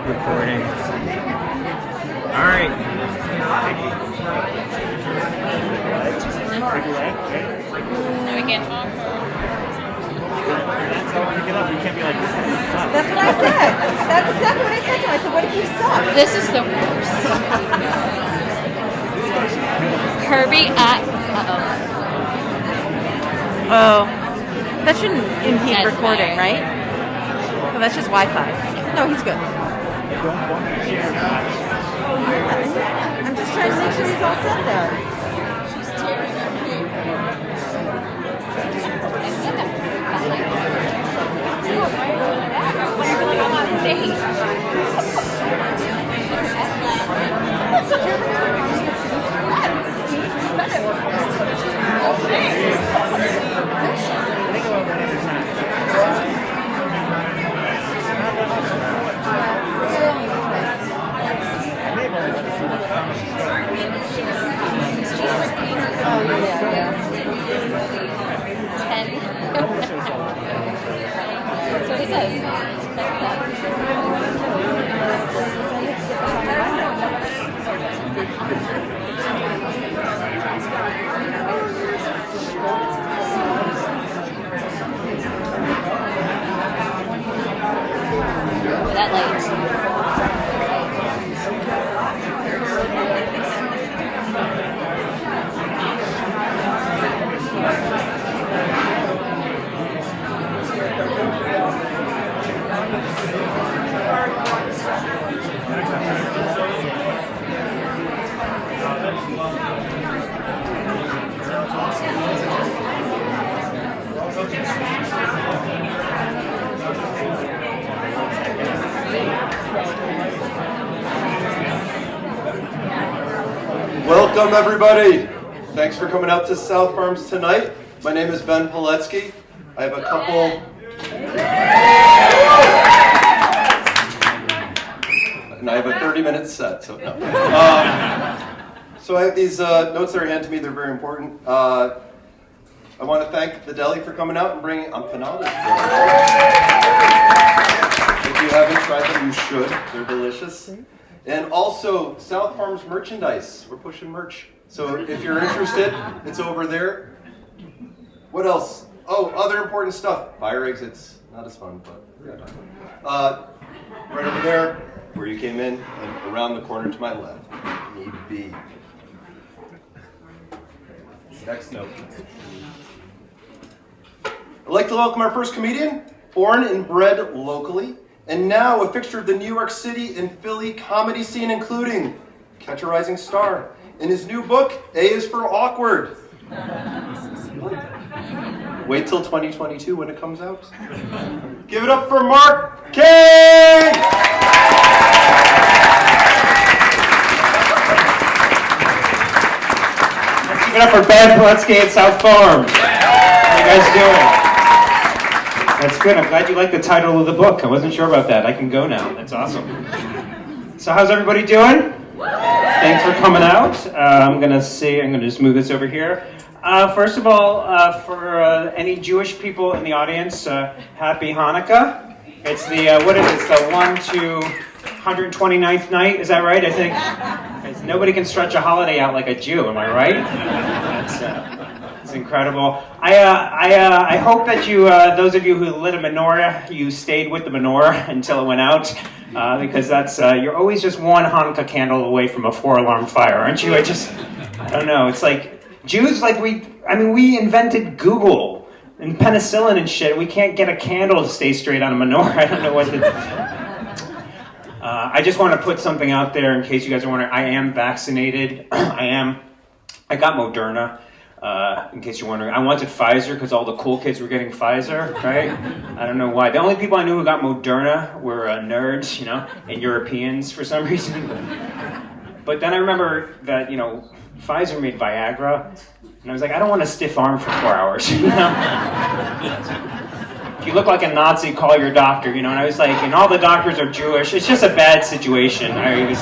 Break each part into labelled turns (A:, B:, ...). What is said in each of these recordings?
A: recording. All right.
B: And we can't talk.
A: That's how we get up. We can't be like, this sucks.
C: That's what I said. That's exactly what I said to him. I said, what if you suck?
B: This is the worst. Herbie at.
C: Oh. That shouldn't impede
B: That's
C: recording,
B: fine.
C: right? No, that's just Wi-Fi. No, he's good. I'm just trying to make sure he's all set there.
B: I'm on stage. That's what it says. That light.
D: Welcome, everybody. Thanks for coming out to South Farms tonight. My name is Ben Poletsky. I have a couple... And I have a 30-minute set, so no. So I have these notes that are handed to me. They're very important. I want to thank the deli for coming out and bringing empanadas. If you haven't tried them, you should. They're delicious. And also, South Farms merchandise. We're pushing merch. So if you're interested, it's over there. What else? Oh, other important stuff. Fire exits. Not as fun, but yeah. Right over there, where you came in, and around the corner to my left. Need B. Next note. I'd like to welcome our first comedian, born and bred locally, and now a fixture of the New York City and Philly comedy scene, including Catch a Rising Star. In his new book, A is for Awkward. Wait till 2022 when it comes out. Give it up for Marc, Kaye!
A: Give it up for Ben Poletsky at South Farms. How you guys doing? That's good. I'm glad you like the title of the book. I wasn't sure about that. I can go now. That's awesome. So how's everybody doing? Thanks for coming out. I'm going to just move this over here. First of all, for any Jewish people in the audience, happy Hanukkah. It's the, what is it? It's the 129th night. Is that right? I think nobody can stretch a holiday out like a Jew. Am I right? It's incredible. I hope that you, those of you who lit a menorah, you stayed with the menorah until it went out, because that's you're always just one Hanukkah candle away from a 4-alarm fire, aren't you? I don't know. It's like Jews, like we invented Google and penicillin and shit. We can't get a candle to stay straight on a menorah. I don't know what to. I just want to put something out there in case you guys are wondering. I am vaccinated. I got Moderna. In case you're wondering, I wanted Pfizer because all the cool kids were getting Pfizer, right? I don't know why. The only people I knew who got Moderna were nerds, and Europeans for some reason. But then I remember that, Pfizer made Viagra, and I was like, I don't want a stiff arm for 4 hours, If you look like a Nazi, call your doctor, and I was like, and all the doctors are Jewish. It's just a bad situation. I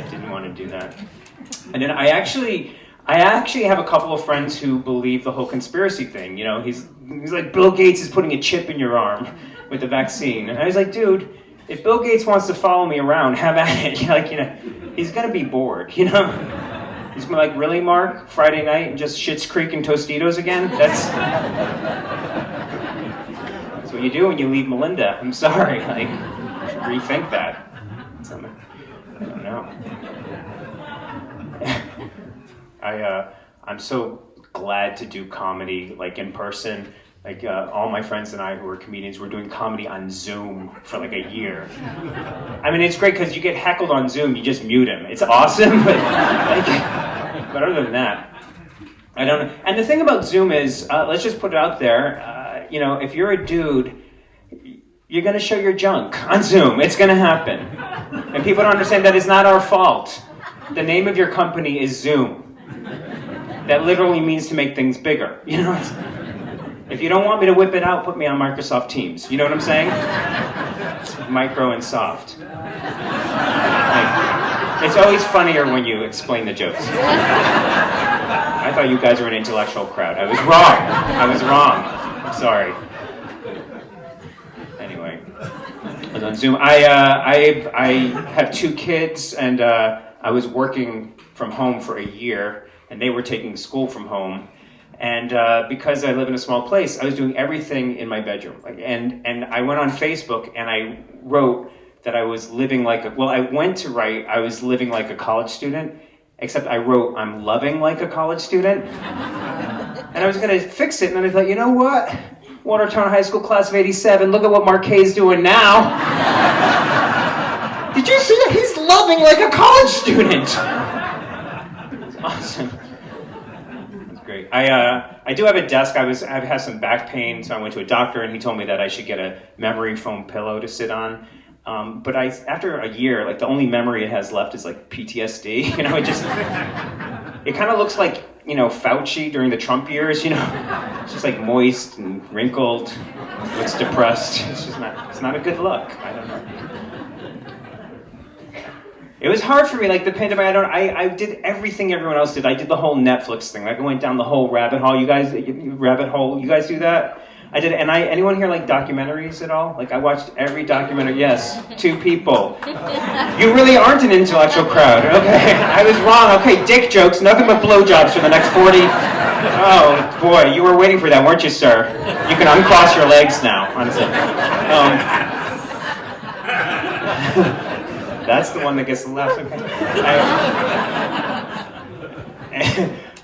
A: didn't want to do that. And then I actually have a couple of friends who believe the whole conspiracy thing. He's like, Bill Gates is putting a chip in your arm with the vaccine. And I was like, dude, if Bill Gates wants to follow me around, have at it. Like, he's gonna be bored, He's gonna be like, really, Mark? Friday night and just Schitt's Creek and Tostitos again? That's what you do when you leave Melinda. I'm sorry. Like, you should rethink that. I don't know. I'm so glad to do comedy, like, in person. Like, all my friends and I who are comedians were doing comedy on Zoom for like a year. I mean, it's great because you get heckled on Zoom, you just mute him. It's awesome, but other than that, I don't know. And the thing about Zoom is, let's just put it out there, if you're a dude, you're going to show your junk on Zoom. It's going to happen. And people don't understand that it's not our fault. The name of your company is Zoom. That literally means to make things bigger. If you don't want me to whip it out, put me on Microsoft Teams. You know what I'm saying? It's micro and soft. It's always funnier when you explain the jokes. I thought you guys were an intellectual crowd. I was wrong. I'm sorry. Anyway, I was on Zoom. I have 2 kids, and I was working from home for a year, and they were taking school from home. And because I live in a small place, I was doing everything in my bedroom. And I went on Facebook and I wrote that I was living like I went to write I was living like a college student, except I wrote I'm loving like a college student. And I was going to fix it, and then I thought, you know what? Watertown High School class of 87, look at what Marc Kaye's doing now. Did you see that? He's loving like a college student. It's awesome. Great. I do have a desk. I've had some back pain, so I went to a doctor, and he told me that I should get a memory foam pillow to sit on. But after a year, like, the only memory it has left is like PTSD. It kind of looks like Fauci during the Trump years. It's just like moist and wrinkled. Looks depressed. It's not a good look. I don't know. It was hard for me, like the pandemic. I did everything everyone else did. I did the whole Netflix thing. Like, I went down the whole rabbit hole. You guys do that? I did. And anyone here like documentaries at all? Like, I watched every documentary. Yes, 2 people. You really aren't an intellectual crowd. Okay, I was wrong. Okay, dick jokes, nothing but blowjobs for the next 40. Oh boy, you were waiting for that, weren't you, sir? You can uncross your legs now, honestly. That's the one that gets the laughs. Okay.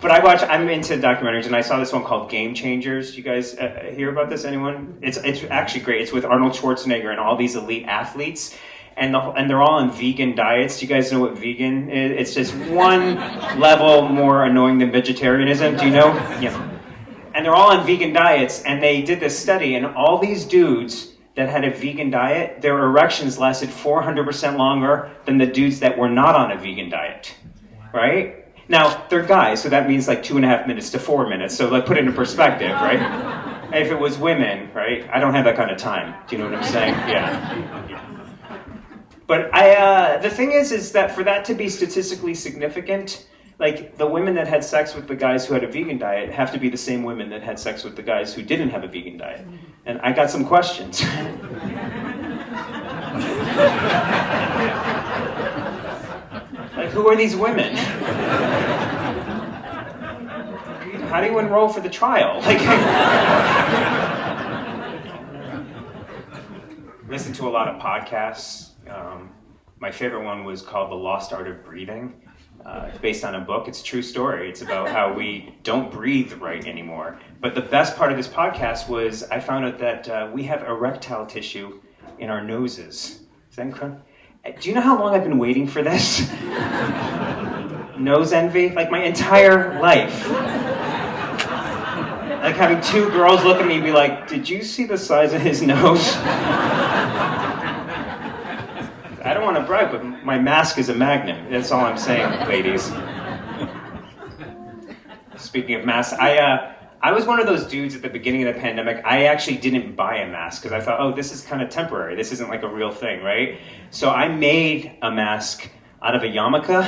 A: But I'm into documentaries, and I saw this one called Game Changers. You guys hear about this? Anyone? It's actually great. It's with Arnold Schwarzenegger and all these elite athletes, and they're all on vegan diets. Do you guys know what vegan is? It's just one level more annoying than vegetarianism. Do you know? Yeah. And they're all on vegan diets, and they did this study, and all these dudes that had a vegan diet, their erections lasted 400% longer than the dudes that were not on a vegan diet, right? Now, they're guys, so that means like 2.5 minutes to 4 minutes, so like put it in perspective, right? If it was women, right, I don't have that kind of time, do you know what I'm saying? Yeah. But the thing is that for that to be statistically significant, like, the women that had sex with the guys who had a vegan diet have to be the same women that had sex with the guys who didn't have a vegan diet. And I got some questions. Like, who are these women? How do you enroll for the trial? Like, listen to a lot of podcasts. My favorite one was called The Lost Art of Breathing. It's based on a book. It's a true story. It's about how we don't breathe right anymore. But the best part of this podcast was I found out that we have erectile tissue in our noses. Is that incredible? Do you know how long I've been waiting for this? Nose envy? Like, my entire life. Like, having 2 girls look at me and be like, did you see the size of his nose? I don't want to brag, but my mask is a magnet. That's all I'm saying, ladies. Speaking of masks, I was one of those dudes at the beginning of the pandemic. I actually didn't buy a mask because I thought, oh, this is kind of temporary. This isn't like a real thing, right? So I made a mask out of a yarmulke.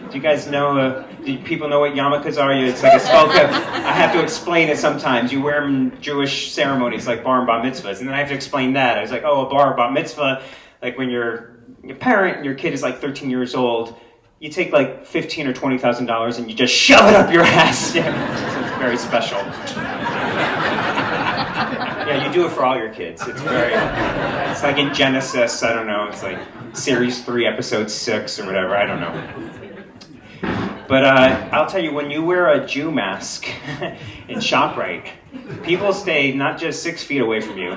A: Do you guys know, do people know what yarmulkes are? It's like a skull cap. I have to explain it sometimes. You wear them in Jewish ceremonies like bar and bat mitzvahs, and then I have to explain that. I was like, oh, a bar or bat mitzvah, like when you're a parent and your kid is like 13 years old, you take like $15,000 or $20,000 and you just shove it up your ass. Yeah. So it's very special. Yeah, you do it for all your kids. It's like in Genesis, I don't know, it's like series 3, episode 6 or whatever, I don't know. But I'll tell you, when you wear a Jew mask in ShopRite, people stay not just 6 feet away from you.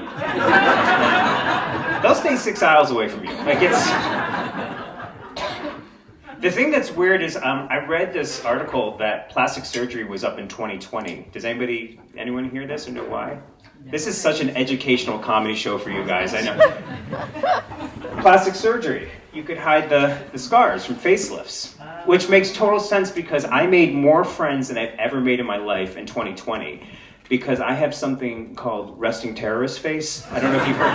A: They'll stay 6 aisles away from you. Like the thing that's weird is I read this article that plastic surgery was up in 2020. Does anyone hear this or know why? This is such an educational comedy show for you guys, I know. Plastic surgery. You could hide the scars from facelifts, which makes total sense because I made more friends than I've ever made in my life in 2020 because I have something called resting terrorist face. I don't know if you've heard.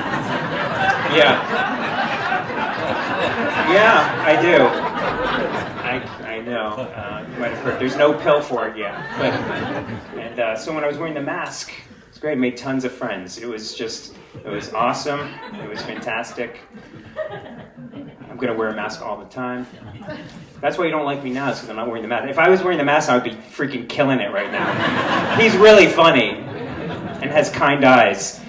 A: Yeah. Yeah, I do. I know. You might have heard. There's no pill for it yet. So when I was wearing the mask, it's great. I made tons of friends. It was awesome. It was fantastic. I'm going to wear a mask all the time. That's why you don't like me now, is because I'm not wearing the mask. If I was wearing the mask, I would be freaking killing it right now. He's really funny and has kind eyes.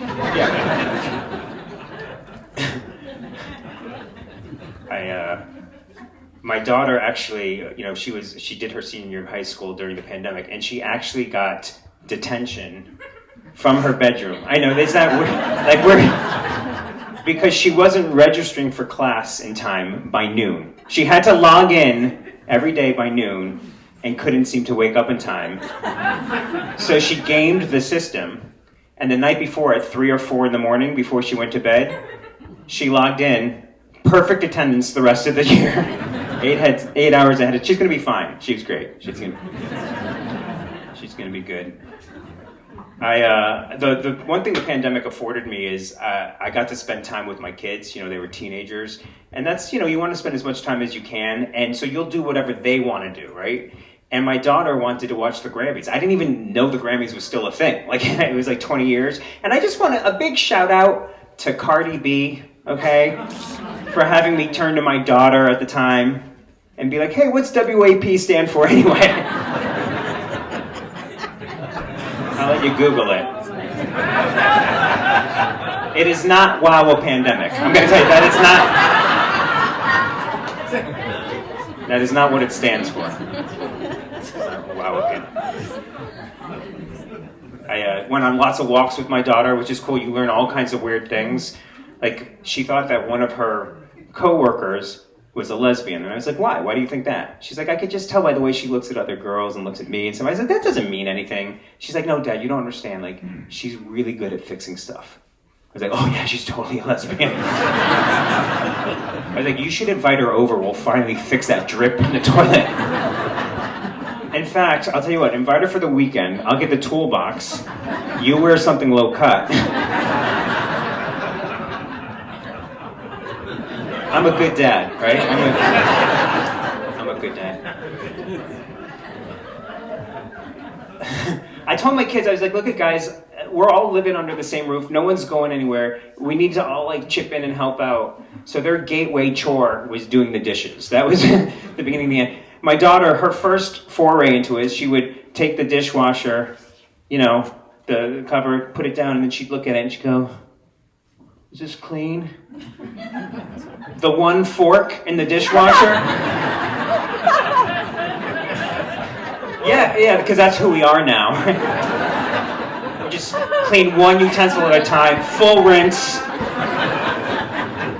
A: Yeah. My daughter actually, she did her senior year of high school during the pandemic, and she actually got detention from her bedroom. I know, is that weird? Because she wasn't registering for class in time by noon. She had to log in every day by noon and couldn't seem to wake up in time. So she gamed the system, and the night before at 3 or 4 in the morning, before she went to bed, she logged in, perfect attendance the rest of the year. 8 hours ahead. She's going to be fine. She's great. She's going to be good. The one thing the pandemic afforded me is I got to spend time with my kids. They were teenagers, and that's you want to spend as much time as you can, and so you'll do whatever they want to do, right? And my daughter wanted to watch the Grammys. I didn't even know the Grammys was still a thing. Like it was like 20 years, and I just want a big shout out to Cardi B, okay, for having me turn to my daughter at the time and be like, hey, what's WAP stand for anyway? I'll let you Google it. It is not wow a pandemic. I'm going to tell you that is not what it stands for. Wow a pandemic. I went on lots of walks with my daughter, which is cool. You learn all kinds of weird things. Like, she thought that one of her coworkers was a lesbian. And I was like, why? Why do you think that? She's like, I could just tell by the way she looks at other girls and looks at me. And so I was like, that doesn't mean anything. She's like, no, Dad, you don't understand. Like, she's really good at fixing stuff. I was like, oh yeah, she's totally a lesbian. I was like, you should invite her over. We'll finally fix that drip in the toilet. In fact, I'll tell you what, invite her for the weekend. I'll get the toolbox. You wear something low cut. I'm a good dad, right? I'm a good dad. I told my kids, I was like, look at guys, we're all living under the same roof. No one's going anywhere. We need to all chip in and help out. So their gateway chore was doing the dishes. That was the beginning and the end. My daughter, her first foray into it, she would take the dishwasher, the cover, put it down, and then she'd look at it and she'd go, is this clean? The one fork in the dishwasher? Yeah, because that's who we are now. We just clean one utensil at a time, full rinse.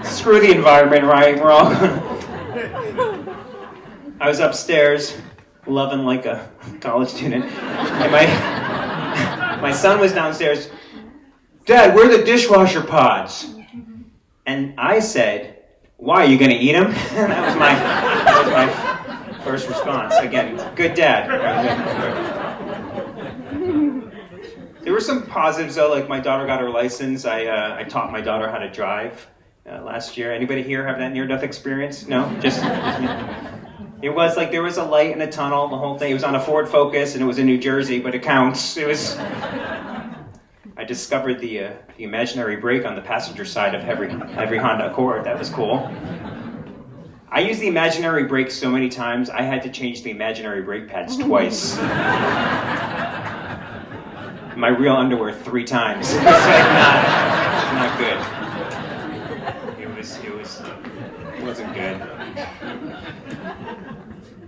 A: Screw the environment, right? We're all... I was upstairs, loving like a college student, and my son was downstairs. Dad, where are the dishwasher pods? And I said, why, are you going to eat them? That was my first response. Again, good dad. There were some positives, though, like my daughter got her license. I taught my daughter how to drive last year. Anybody here have that near-death experience? No? Just me? It was like there was a light in a tunnel, the whole thing. It was on a Ford Focus, and it was in New Jersey, but it counts. It was. I discovered the imaginary brake on the passenger side of every Honda Accord. That was cool. I used the imaginary brake so many times, I had to change the imaginary brake pads twice. My real underwear 3 times. It's like not good. It wasn't good.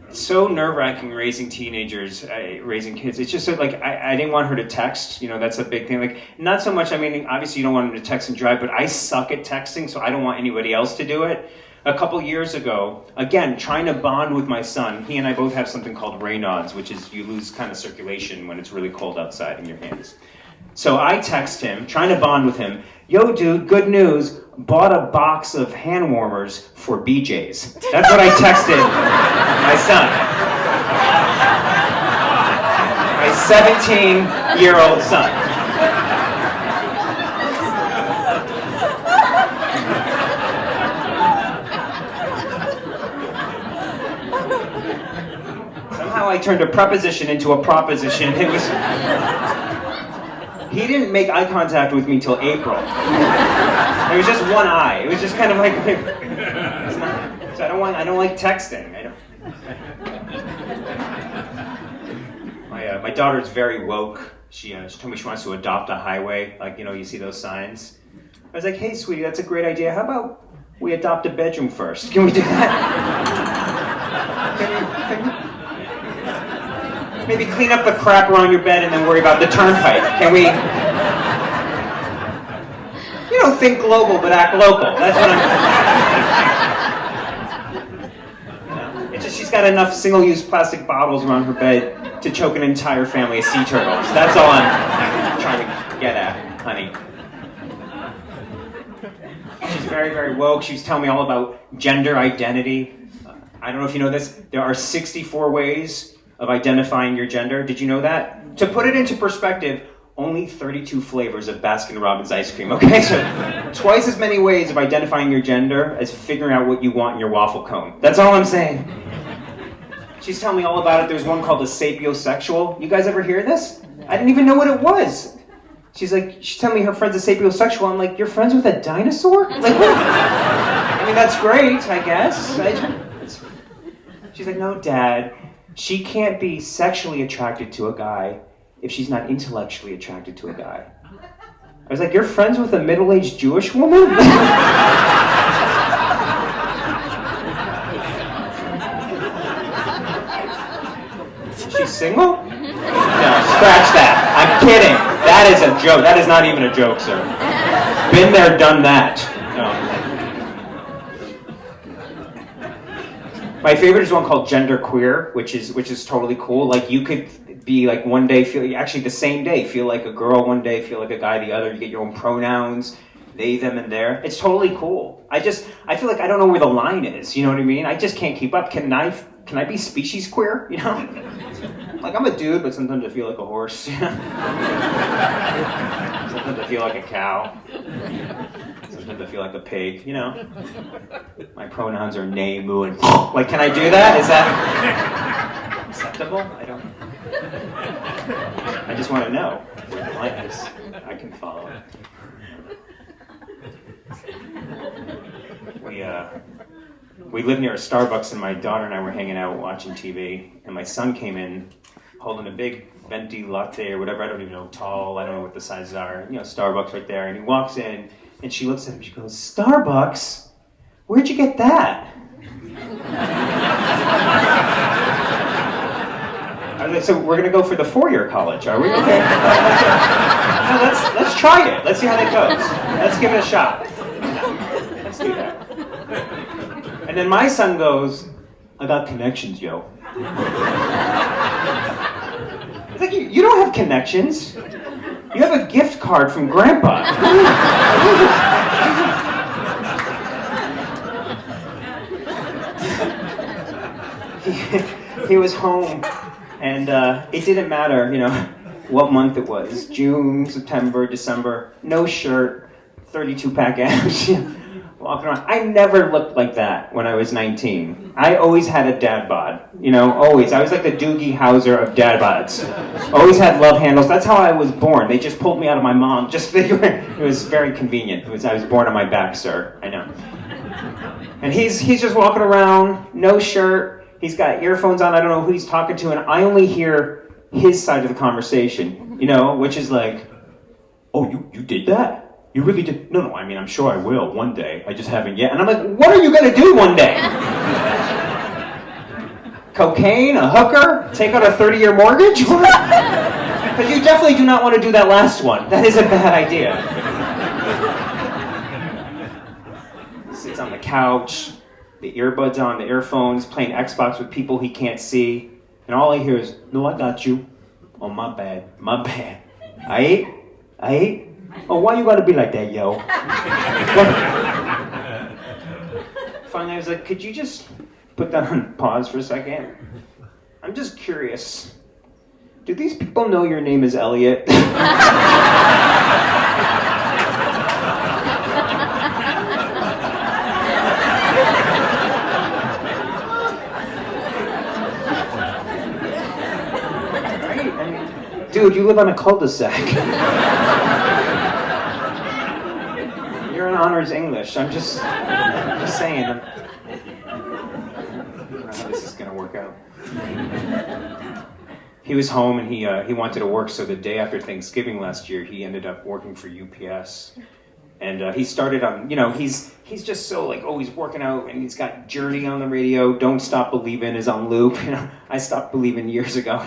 A: It's so nerve-wracking raising teenagers, raising kids. It's just so, like, I didn't want her to text. You know, that's a big thing. Like, not so much, I mean, obviously you don't want them to text and drive, but I suck at texting, so I don't want anybody else to do it. A couple years ago, again, trying to bond with my son, he and I both have something called Raynaud's, which is you lose kind of circulation when it's really cold outside in your hands. So I text him, trying to bond with him, yo dude, good news, bought a box of hand warmers for BJ's. That's what I texted my son. My 17-year-old son. I turned a preposition into a proposition. It was. He didn't make eye contact with me till April. It was just one eye. It was just kind of like. It's not, so I don't like texting. My daughter's very woke. She told me she wants to adopt a highway. Like, you know, you see those signs. I was like, hey, sweetie, that's a great idea. How about we adopt a bedroom first? Can we do that? Can we maybe clean up the crap around your bed and then worry about the turnpike. Can we, you know, think global but act local. That's what I'm. It's just she's got enough single-use plastic bottles around her bed to choke an entire family of sea turtles. That's all I'm trying to get at, honey. She's very, very woke. She was telling me all about gender identity. I don't know if you know this. There are 64 ways of identifying your gender. Did you know that? To put it into perspective, only 32 flavors of Baskin-Robbins ice cream, okay? So twice as many ways of identifying your gender as figuring out what you want in your waffle cone. That's all I'm saying. She's telling me all about it. There's one called a sapiosexual. You guys ever hear this? I didn't even know what it was. She's telling me her friend's a sapiosexual. I'm like, you're friends with a dinosaur? Like, what? I mean, that's great, I guess. She's like, no, Dad. She can't be sexually attracted to a guy if she's not intellectually attracted to a guy. I was like, you're friends with a middle-aged Jewish woman? She's single? No, scratch that. I'm kidding. That is a joke. That is not even a joke, sir. Been there, done that. No. My favorite is one called genderqueer, which is totally cool. Like, you could be like one day actually the same day feel like a girl, one day feel like a guy, the other. You get your own pronouns, they, them, and their. It's totally cool. I feel like I don't know where the line is. You know what I mean? I just can't keep up. Can I be species queer? You know, like I'm a dude, but sometimes I feel like a horse. Sometimes I feel like a cow. Sometimes I feel like a pig, you know. My pronouns are nay, moo, and like, can I do that? Is that acceptable? I just want to know where the line is. I can follow it. We live near a Starbucks, and my daughter and I were hanging out watching TV, and my son came in holding a big venti latte or whatever. I don't even know, tall. I don't know what the sizes are. You know, Starbucks right there, and he walks in. And she looks at him, she goes, Starbucks? Where'd you get that? I was like, so we're going to go for the 4-year college, are we? Okay. No, let's try it. Let's see how that goes. Let's give it a shot. Let's do that. And then my son goes, I got connections, yo. I was like, you don't have connections. You have a gift card from Grandpa. He was home, and it didn't matter, you know, what month it was. June, September, December. No shirt, 32-pack abs. A walking around. I never looked like that when I was 19. I always had a dad bod, always. I was like the Doogie Howser of dad bods. Always had love handles. That's how I was born. They just pulled me out of my mom. It was very convenient. I was born on my back, sir. I know. And he's just walking around, no shirt. He's got earphones on. I don't know who he's talking to, and I only hear his side of the conversation, which is like, oh, you did that? You really did? No, I mean, I'm sure I will one day. I just haven't yet. And I'm like, what are you going to do one day? Cocaine? A hooker? Take out a 30-year mortgage? Because you definitely do not want to do that last one. That is a bad idea. Sits on the couch, the earbuds on, the earphones, playing Xbox with people he can't see. And all I hear is, no, I got you. Oh, my bad. I ate? Oh, why you gotta be like that, yo? Finally, I was like, could you just put that on pause for a second? I'm just curious. Do these people know your name is Elliot? Dude, you live on a cul-de-sac. You're in honors English. I'm just saying. I don't know how this is going to work out. He was home and he wanted to work, so the day after Thanksgiving last year, he ended up working for UPS. And he started on, he's just so always working out, and he's got Journey on the radio. Don't Stop Believin' is on loop. I stopped believing years ago.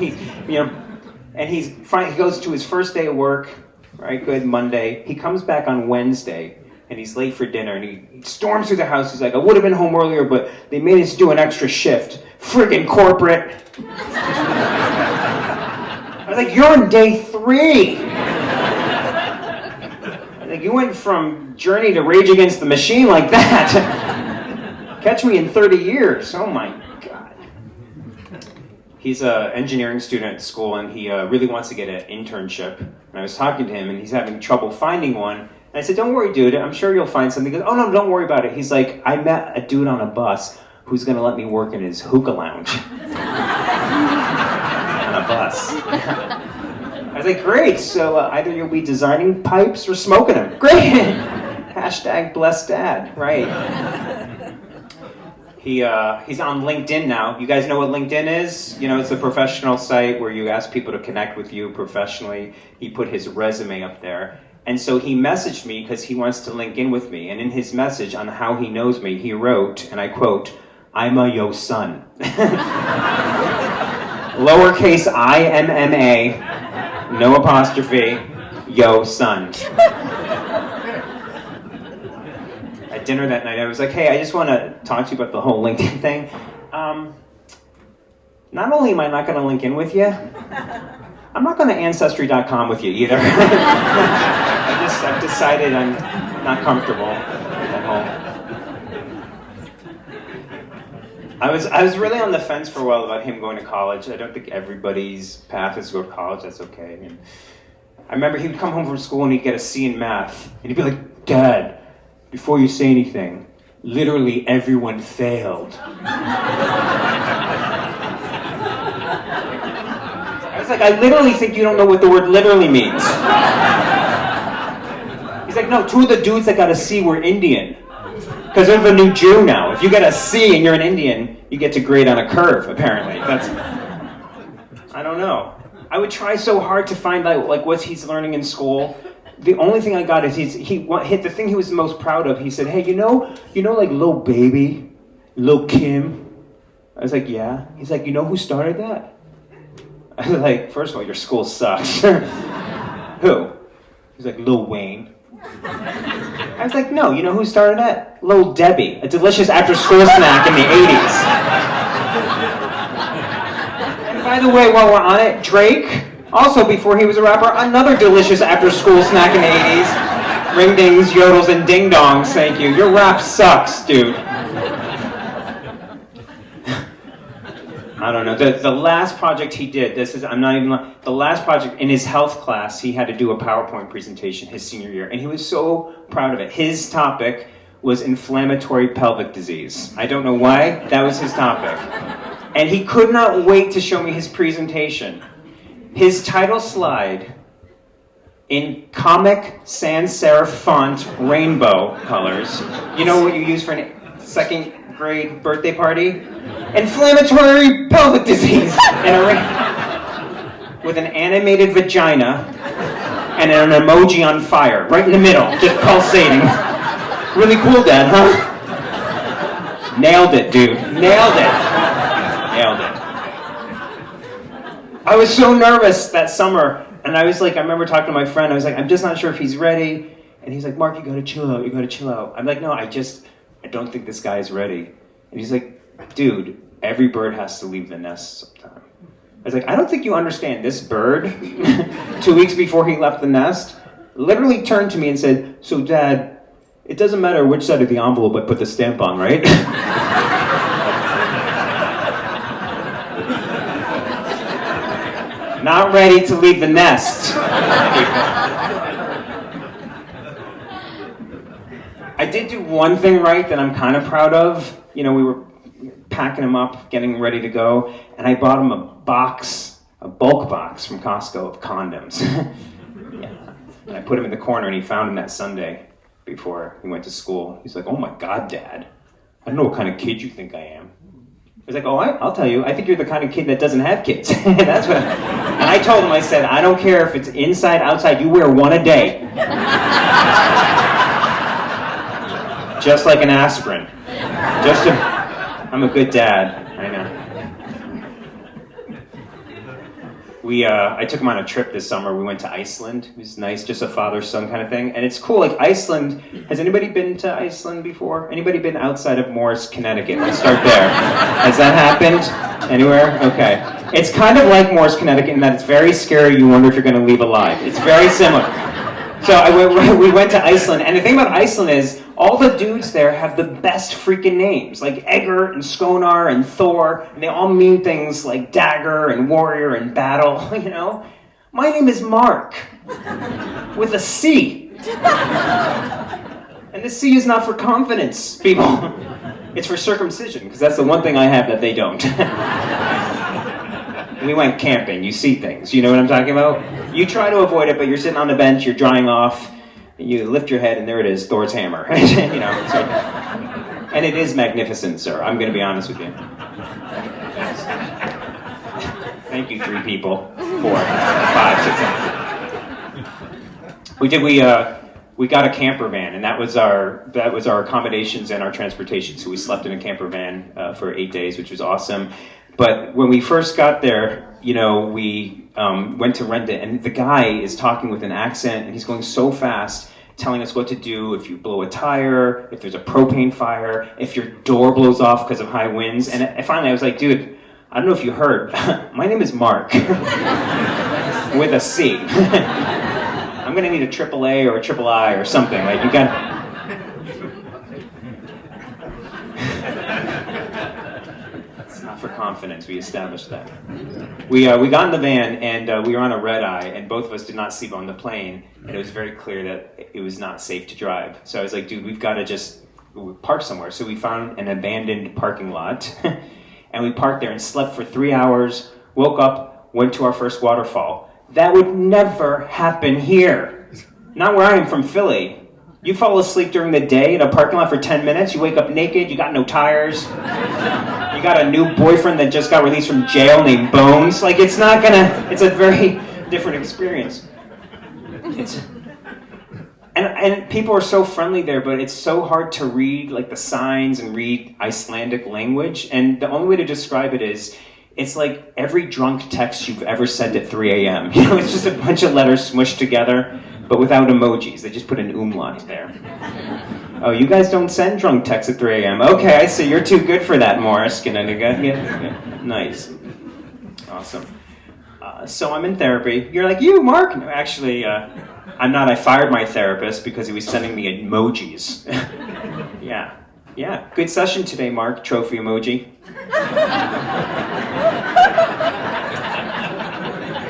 A: And he goes to his first day of work, right? Good, Monday. He comes back on Wednesday, and he's late for dinner, and he storms through the house. He's like, I would have been home earlier, but they made us do an extra shift. Friggin' corporate. I was like, you're on day 3. I was like, you went from Journey to Rage Against the Machine like that. Catch me in 30 years. Oh my God. He's an engineering student at school, and he really wants to get an internship. And I was talking to him, and he's having trouble finding one. And I said, don't worry, dude. I'm sure you'll find something. He goes, oh, no, don't worry about it. He's like, I met a dude on a bus who's going to let me work in his hookah lounge. On a bus. I was like, great. So either you'll be designing pipes or smoking them. Great. Hashtag blessed dad. Right. He's on LinkedIn now. You guys know what LinkedIn is? It's a professional site where you ask people to connect with you professionally. He put his resume up there. And so he messaged me because he wants to link in with me. And in his message on how he knows me, he wrote, and I quote, I'm a yo son. Lowercase I-M-M-A, no apostrophe, yo son. At dinner that night, I was like, hey, I just want to talk to you about the whole LinkedIn thing. Not only am I not going to link in with you, I'm not going to Ancestry.com with you either. I've decided I'm not comfortable at home. I was really on the fence for a while about him going to college. I don't think everybody's path is to go to college. That's okay. And I remember he would come home from school and he'd get a C in math. And he'd be like, Dad, before you say anything, literally everyone failed. I was like, I literally think you don't know what the word literally means. He's like, no, 2 of the dudes that got a C were Indian. Because they're the new Jew now. If you get a C and you're an Indian, you get to grade on a curve, apparently. I don't know. I would try so hard to find out what he's learning in school. The only thing I got is the thing he was the most proud of. He said, hey, you know Lil Baby, Lil Kim? I was like, yeah. He's like, you know who started that? I was like, first of all, your school sucks. Who? He's like, Lil Wayne. I was like, no, you know who started that? Lil Debbie, a delicious after-school snack in the 80s. And by the way, while we're on it, Drake, also before he was a rapper, another delicious after-school snack in the 80s. Ring-dings, yodels, and ding-dongs, thank you. Your rap sucks, dude. I don't know. The last project he did, the last project in his health class, he had to do a PowerPoint presentation his senior year, and he was so proud of it. His topic was inflammatory pelvic disease. I don't know why, that was his topic. And he could not wait to show me his presentation. His title slide, in Comic Sans Serif font rainbow colors. You know what you use for a second grade birthday party? Inflammatory pelvic disease. With an animated vagina and an emoji on fire, right in the middle, just pulsating. Really cool, Dad, huh? Nailed it, dude. Nailed it. Nailed it. I was so nervous that summer, and I remember talking to my friend, I was like, I'm just not sure if he's ready. And he's like, Mark, you gotta chill out, you gotta chill out. I'm like, no, I don't think this guy is ready. And he's like, dude, every bird has to leave the nest sometime. I was like, I don't think you understand. This bird, 2 weeks before he left the nest, literally turned to me and said, so Dad, it doesn't matter which side of the envelope I put the stamp on, right? Not ready to leave the nest. I did do one thing right that I'm kind of proud of. You know, we were packing him up, getting ready to go, and I bought him a bulk box from Costco of condoms. Yeah. And I put him in the corner, and he found him that Sunday before he went to school. He's like, oh my God, Dad, I don't know what kind of kid you think I am. I was like, oh, I'll tell you, I think you're the kind of kid that doesn't have kids. That's what. And I told him, I said, I don't care if it's inside, outside, you wear one a day. Just like an aspirin. I'm a good dad, I know. I took him on a trip this summer. We went to Iceland. It was nice, just a father-son kind of thing. And it's cool, like Iceland, has anybody been to Iceland before? Anybody been outside of Morris, Connecticut? Let's start there. Has that happened? Anywhere? Okay. It's kind of like Morris, Connecticut in that it's very scary. You wonder if you're going to leave alive. It's very similar. So we went to Iceland, and the thing about Iceland is all the dudes there have the best freaking names, like Egger and Skonar and Thor, and they all mean things like dagger and warrior and battle, you know? My name is Marc, with a C. And the C is not for confidence, people. It's for circumcision, because that's the one thing I have that they don't. We went camping, you see things, you know what I'm talking about? You try to avoid it, but you're sitting on the bench, you're drying off, and you lift your head, and there it is, Thor's hammer. You know, so, and it is magnificent, sir, I'm going to be honest with you. Thank you, 3 people, 4, 5, 6, 7. We got a camper van, and that was our accommodations and our transportation, so we slept in a camper van for 8 days, which was awesome. But when we first got there, you know, we went to rent it, and the guy is talking with an accent, and he's going so fast, telling us what to do if you blow a tire, if there's a propane fire, if your door blows off because of high winds. And finally I was like, dude, I don't know if you heard, my name is Marc, with a C. I'm going to need a AAA or a III or something. Like, you got... For confidence, we established that. We got in the van, and we were on a red eye, and both of us did not sleep on the plane, and it was very clear that it was not safe to drive. So I was like, dude, we've got to just park somewhere. So we found an abandoned parking lot, and we parked there and slept for 3 hours, woke up, went to our first waterfall. That would never happen here. Not where I am from Philly. You fall asleep during the day in a parking lot for 10 minutes, you wake up naked, you got no tires, you got a new boyfriend that just got released from jail named Bones. Like, it's a very different experience. And people are so friendly there, but it's so hard to read, like, the signs and read Icelandic language. And the only way to describe it is, it's like every drunk text you've ever sent at 3 a.m. You know, it's just a bunch of letters smushed together, but without emojis. They just put an umlaut there. Oh, you guys don't send drunk texts at 3 a.m. Okay, I see. You're too good for that, Morris. Yeah. Nice. Awesome. So I'm in therapy. You're like, you, Marc? No, actually, I'm not. I fired my therapist because he was sending me emojis. Yeah. Good session today, Marc. Trophy emoji.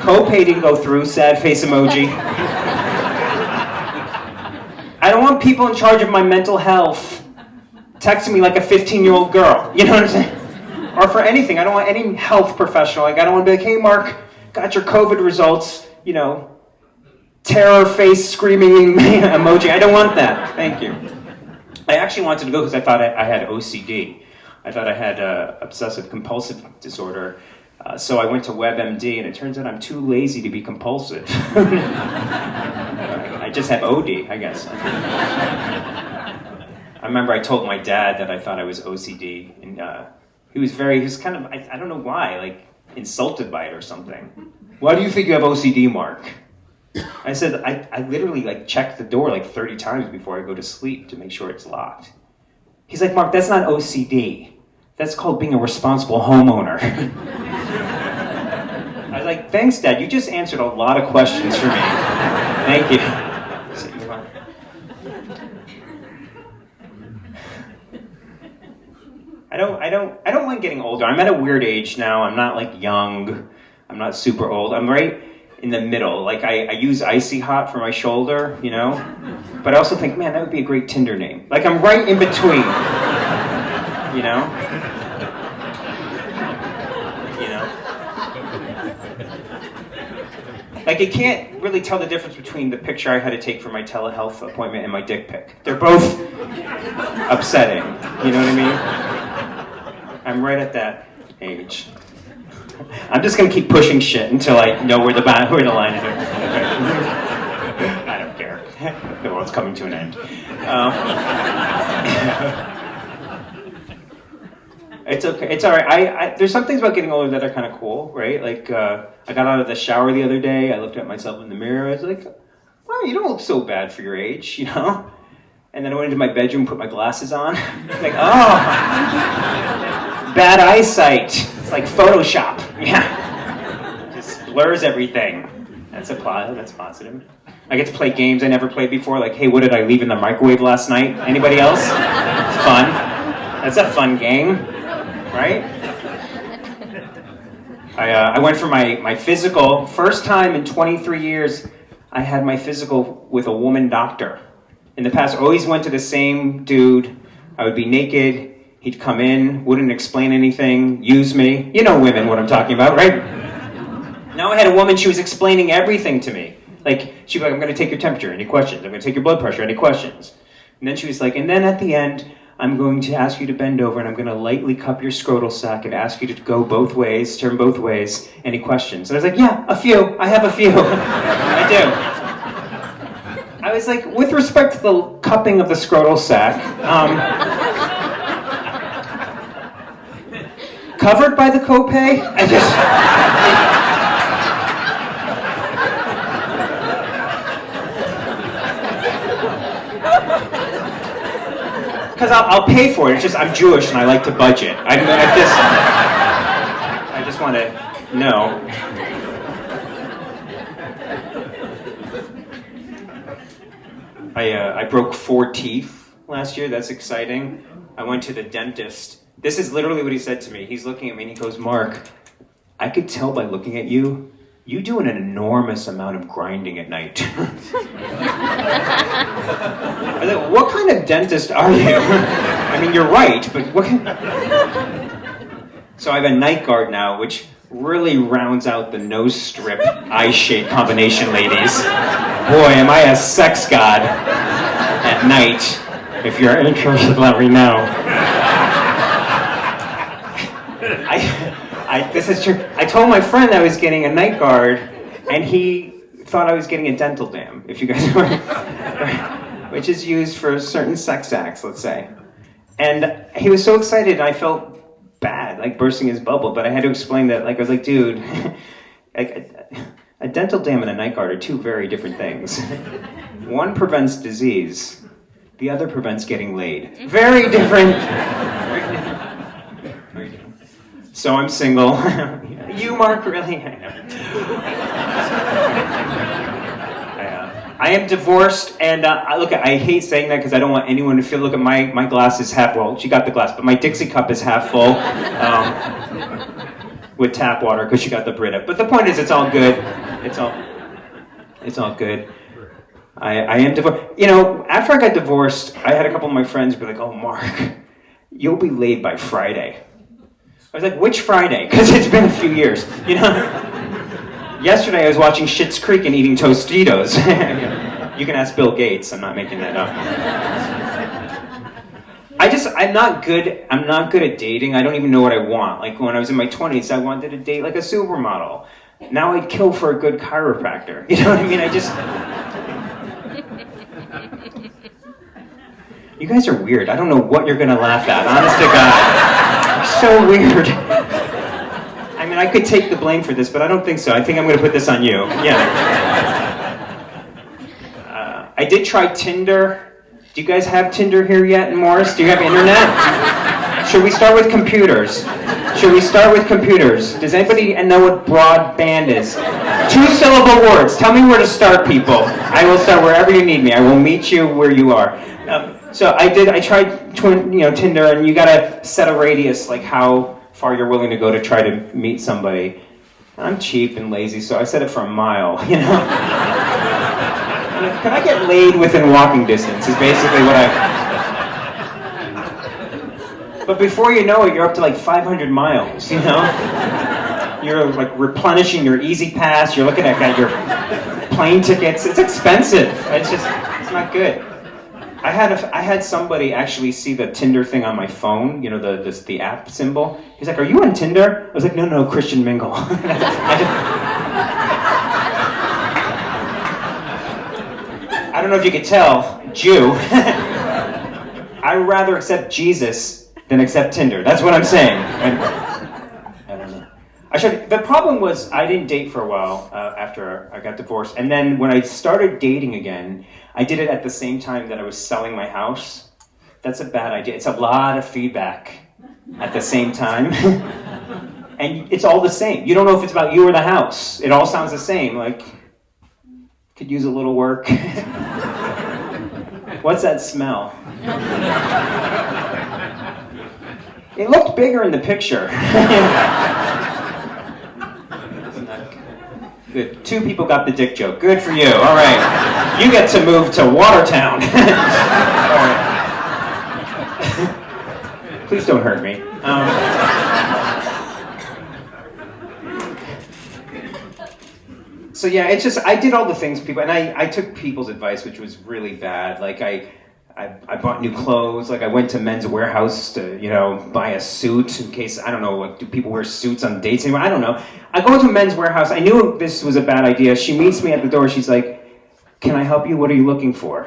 A: Copay didn't go through. Sad face emoji. I don't want people in charge of my mental health. texting me like a 15-year-old girl. You know what I'm saying? Or for anything. I don't want any health professional. Like, I don't want to be like, hey, Mark, got your COVID results, you know, terror face screaming emoji. I don't want that. Thank you. I actually wanted to go because I thought I had OCD. I thought I had obsessive compulsive disorder. So I went to WebMD, and it turns out I'm too lazy to be compulsive. I just have OD, I guess. I remember I told my dad that I thought I was OCD, and he was kind of, I don't know why, like, insulted by it or something. Why do you think you have OCD, Mark? I said, I literally, like, check the door like 30 times before I go to sleep to make sure it's locked. He's like, Mark, that's not OCD. That's called being a responsible homeowner. I was like, thanks, Dad. You just answered a lot of questions for me. Thank you. I don't mind getting older. I'm at a weird age now. I'm not like young. I'm not super old. I'm right in the middle. Like I use Icy Hot for my shoulder, you know? But I also think, man, that would be a great Tinder name. Like I'm right in between. You know? Like, you can't really tell the difference between the picture I had to take for my telehealth appointment and my dick pic. They're both upsetting. You know what I mean? I'm right at that age. I'm just going to keep pushing shit until I know where the line is. I don't care. The world's coming to an end. It's okay. It's all right. There's some things about getting older that are kind of cool, right? Like, I got out of the shower the other day. I looked at myself in the mirror. I was like, wow, you don't look so bad for your age, you know? And then I went into my bedroom, put my glasses on. Like, oh, bad eyesight. It's like Photoshop. Yeah. Just blurs everything. That's positive. I get to play games I never played before. Like, hey, what did I leave in the microwave last night? Anybody else? It's fun. That's a fun game. Right? I went for my physical. First time in 23 years, I had my physical with a woman doctor. In the past, I always went to the same dude. I would be naked. He'd come in, wouldn't explain anything, use me. You know women, what I'm talking about, right? Now I had a woman, she was explaining everything to me. Like, she'd be like, I'm going to take your temperature, any questions? I'm going to take your blood pressure, any questions? And then she was like, and then at the end, I'm going to ask you to bend over and I'm going to lightly cup your scrotal sac and ask you to go both ways, turn both ways. Any questions? And I was like, yeah, a few. I have a few. I do. I was like, with respect to the cupping of the scrotal sac, covered by the copay? I just... Because I'll pay for it. It's just I'm Jewish and I like to budget. I just want to know. I broke 4 teeth last year. That's exciting. I went to the dentist. This is literally what he said to me. He's looking at me and he goes, Mark, I could tell by looking at you, you do an enormous amount of grinding at night. I was like, what kind of dentist are you? I mean, you're right, but what kind... So I have a night guard now, which really rounds out the nose strip, eye shade combination, ladies. Boy, am I a sex god at night. If you're interested, let me know. This is true. I told my friend I was getting a night guard, and he thought I was getting a dental dam, if you guys know, which is used for certain sex acts, let's say. And he was so excited, I felt bad, like bursting his bubble, but I had to explain that, like, I was like, dude, a dental dam and a night guard are 2 very different things. One prevents disease, the other prevents getting laid. Very different. So I'm single. You, Mark, really? I am divorced, and I hate saying that because I don't want anyone to feel, look at my glass is half, well, she got the glass, but my Dixie cup is half full with tap water because she got the Brita. But the point is, it's all good. It's all good. I am divorced. You know, after I got divorced, I had a couple of my friends be like, oh, Mark, you'll be laid by Friday. I was like, which Friday? Because it's been a few years, you know? Yesterday I was watching Schitt's Creek and eating Tostitos. You can ask Bill Gates, I'm not making that up. I'm not good at dating. I don't even know what I want. Like when I was in my 20s, I wanted to date like a supermodel. Now I'd kill for a good chiropractor. You know what I mean? You guys are weird. I don't know what you're gonna laugh at, honest to God. So weird. I mean, I could take the blame for this, but I don't think so. I think I'm gonna put this on you. Yeah. I did try Tinder. Do you guys have Tinder here yet in Morris? Do you have internet? Should we start with computers? Does anybody know what broadband is? 2-syllable words. Tell me where to start, people. I will start wherever you need me. I will meet you where you are. So I tried Tinder, and you gotta set a radius, like how far you're willing to go to try to meet somebody. I'm cheap and lazy, so I set it for a mile, you know? Can I get laid within walking distance is basically what But before you know it, you're up to like 500 miles, you know? You're like replenishing your Easy Pass, you're looking at your plane tickets. It's expensive. It's not good. I had somebody actually see the Tinder thing on my phone, you know, the app symbol. He's like, "Are you on Tinder?" I was like, No, Christian Mingle." I don't know if you could tell, Jew. I'd rather accept Jesus than accept Tinder. That's what I'm saying. I don't know. The problem was I didn't date for a while after I got divorced. And then when I started dating again, I did it at the same time that I was selling my house. That's a bad idea. It's a lot of feedback at the same time. And it's all the same. You don't know if it's about you or the house. It all sounds the same. Like, could use a little work. What's that smell? It looked bigger in the picture. Good. 2 people got the dick joke. Good for you. All right. You get to move to Watertown. All right. Please don't hurt me. So yeah, it's just, I did all the things people, and I took people's advice, which was really bad. Like I bought new clothes. Like I went to Men's Warehouse to, buy a suit in case, I don't know, like do people wear suits on dates anymore? I don't know. I go to Men's Warehouse. I knew this was a bad idea. She meets me at the door. She's like, "Can I help you? What are you looking for?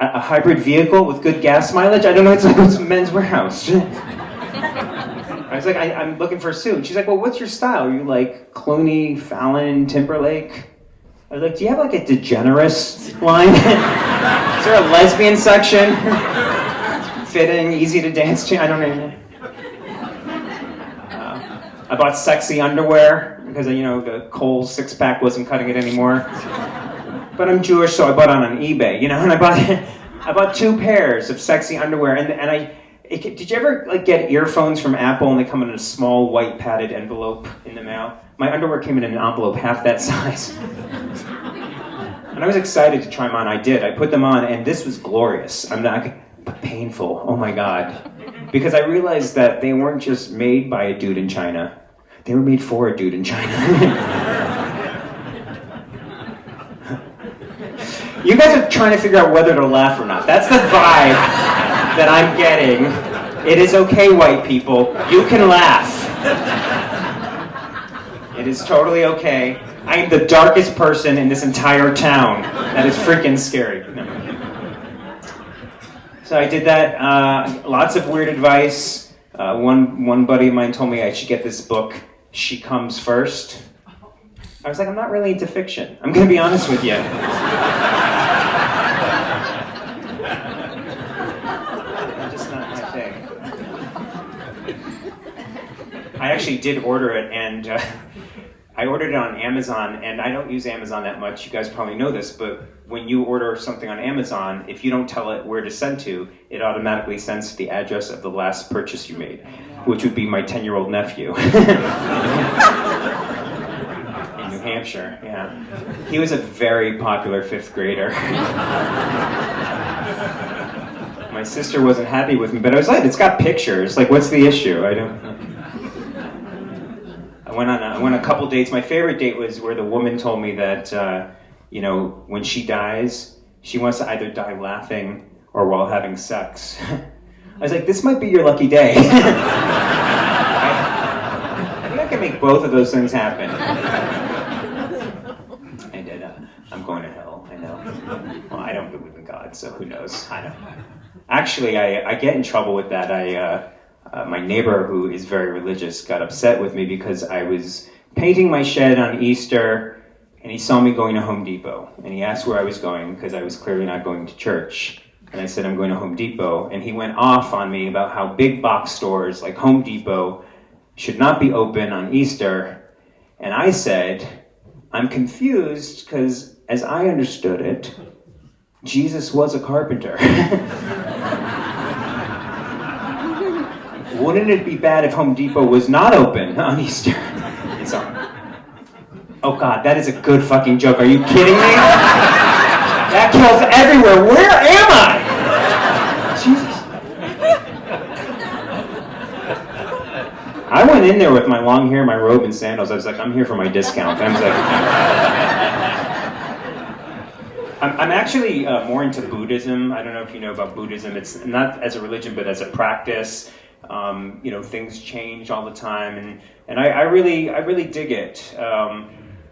A: A hybrid vehicle with good gas mileage?" I don't know. It's Men's Warehouse. I was like, I'm looking for a suit. She's like, "Well, what's your style? Are you like Clooney, Fallon, Timberlake?" I was like, "Do you have like a DeGeneres line? Is there a lesbian section? Fitting, easy to dance to?" I don't know. I bought sexy underwear because, the Kohl's six-pack wasn't cutting it anymore. But I'm Jewish, so I bought it on eBay, and I bought 2 pairs of sexy underwear, did you ever get earphones from Apple and they come in a small white padded envelope in the mail? My underwear came in an envelope half that size. And I was excited to try them on. I did. I put them on, and this was glorious. But painful. Oh my God. Because I realized that they weren't just made by a dude in China. They were made for a dude in China. You guys are trying to figure out whether to laugh or not. That's the vibe that I'm getting. It is okay, white people. You can laugh. It is totally okay. I am the darkest person in this entire town. That is freaking scary. No. So I did that. Lots of weird advice. One buddy of mine told me I should get this book, She Comes First. I was like, I'm not really into fiction. I'm going to be honest with you. Just not my thing. I actually did order it, and I ordered it on Amazon, and I don't use Amazon that much. You guys probably know this, but when you order something on Amazon, if you don't tell it where to send to, it automatically sends to the address of the last purchase you made, which would be my 10-year-old nephew. In New Hampshire, yeah. He was a very popular 5th grader. My sister wasn't happy with me, but I was like, it's got pictures. Like, what's the issue? I went on a couple dates. My favorite date was where the woman told me that, when she dies, she wants to either die laughing or while having sex. I was like, this might be your lucky day. I think I can make both of those things happen. And I'm going to hell, I know. Well, I don't believe in God, so who knows? I don't know. Actually, I get in trouble with that. My neighbor, who is very religious, got upset with me because I was painting my shed on Easter, and he saw me going to Home Depot. And he asked where I was going, because I was clearly not going to church. And I said, I'm going to Home Depot. And he went off on me about how big box stores like Home Depot should not be open on Easter. And I said, I'm confused, because as I understood it, Jesus was a carpenter. Wouldn't it be bad if Home Depot was not open on Easter? So, oh God, that is a good fucking joke. Are you kidding me? That kills everywhere. Where am I? Jesus. I went in there with my long hair, my robe, and sandals. I was like, I'm here for my discount. I was like, I'm actually more into Buddhism. I don't know if you know about Buddhism. It's not as a religion, but as a practice. Things change all the time, and I really dig it.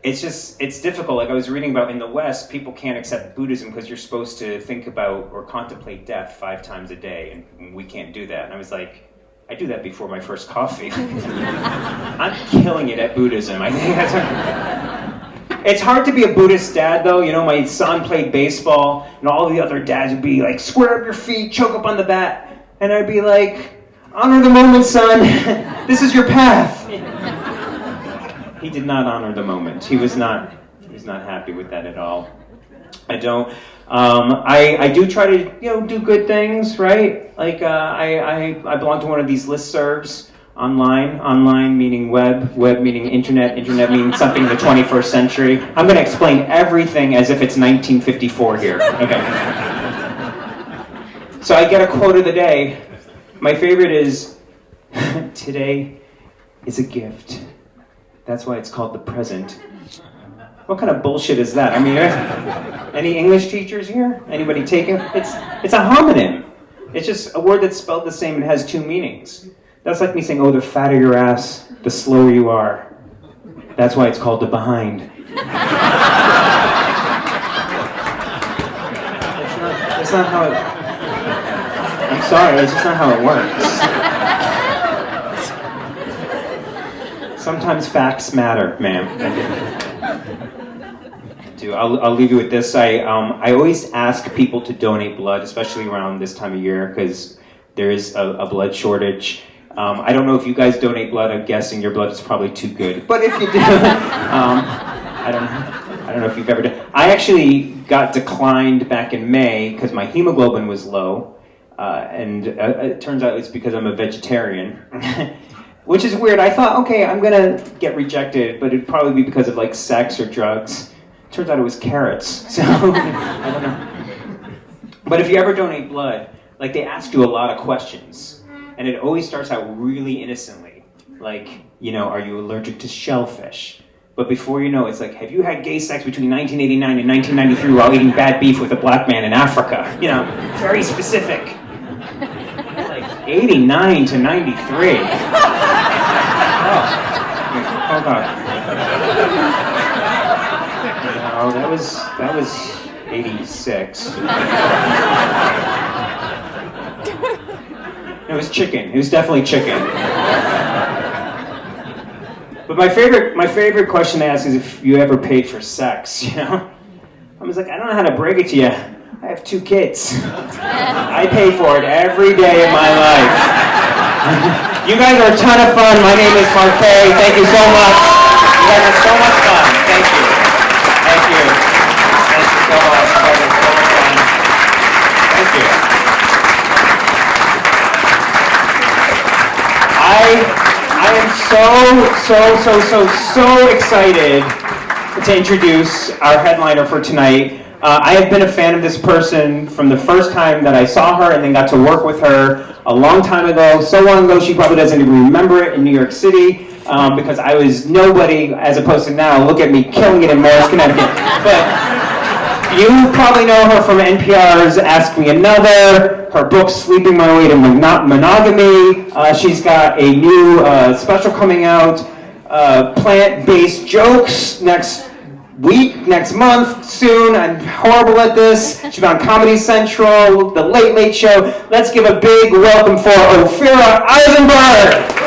A: It's difficult. Like I was reading about in the West, people can't accept Buddhism because you're supposed to think about or contemplate death 5 times a day, and we can't do that. And I was like, I do that before my first coffee. I'm killing it at Buddhism. I think that's. It's hard to be a Buddhist dad, though. My son played baseball, and all the other dads would be like, square up your feet, choke up on the bat, and I'd be like, honor the moment, son. This is your path. He did not honor the moment. He was not happy with that at all. I don't. I do try to do good things, right? Like I belong to one of these listservs online meaning web meaning internet meaning something in the 21st century. I'm going to explain everything as if it's 1954 here. Okay. So I get a quote of the day. My favorite is, today is a gift. That's why it's called the present. What kind of bullshit is that? I mean, any English teachers here? Anybody take it? It's a homonym. It's just a word that's spelled the same and has 2 meanings. That's like me saying, oh, the fatter your ass, the slower you are. That's why it's called the behind. That's not how it... I'm sorry, it's just not how it works. Sometimes facts matter, ma'am. I'll leave you with this. I always ask people to donate blood, especially around this time of year, because there is a blood shortage. I don't know if you guys donate blood. I'm guessing your blood is probably too good. But if you do, I don't know if you've ever done. I actually got declined back in May because my hemoglobin was low, and it turns out it's because I'm a vegetarian, which is weird. I thought, okay, I'm gonna get rejected, but it'd probably be because of like sex or drugs. Turns out it was carrots. So I don't know. But if you ever donate blood, like they ask you a lot of questions. And it always starts out really innocently. Like, are you allergic to shellfish? But before you know, it's like, have you had gay sex between 1989 and 1993 while eating bad beef with a black man in Africa? Very specific. Like, 89 to 93. Oh God. No, that was 86. It was chicken. It was definitely chicken. But my favorite question to ask is if you ever paid for sex, I was like, I don't know how to break it to you. I have 2 kids. I pay for it every day of my life. You guys are a ton of fun. My name is Marc. Thank you so much. You guys are so much fun. Thank you. Thank you. Thank you so much. You guys are so much fun. Thank you. I am so excited to introduce our headliner for tonight. I have been a fan of this person from the first time that I saw her and then got to work with her a long time ago. So long ago, she probably doesn't even remember it in New York City because I was nobody as opposed to now. Look at me killing it in Morris, Connecticut. But you probably know her from NPR's Ask Me Another, her book Sleeping My Way to Monogamy. She's got a new special coming out, Plant-Based Jokes, next month, soon. I'm horrible at this. She's been on Comedy Central, The Late Late Show. Let's give a big welcome for Ophira Eisenberg.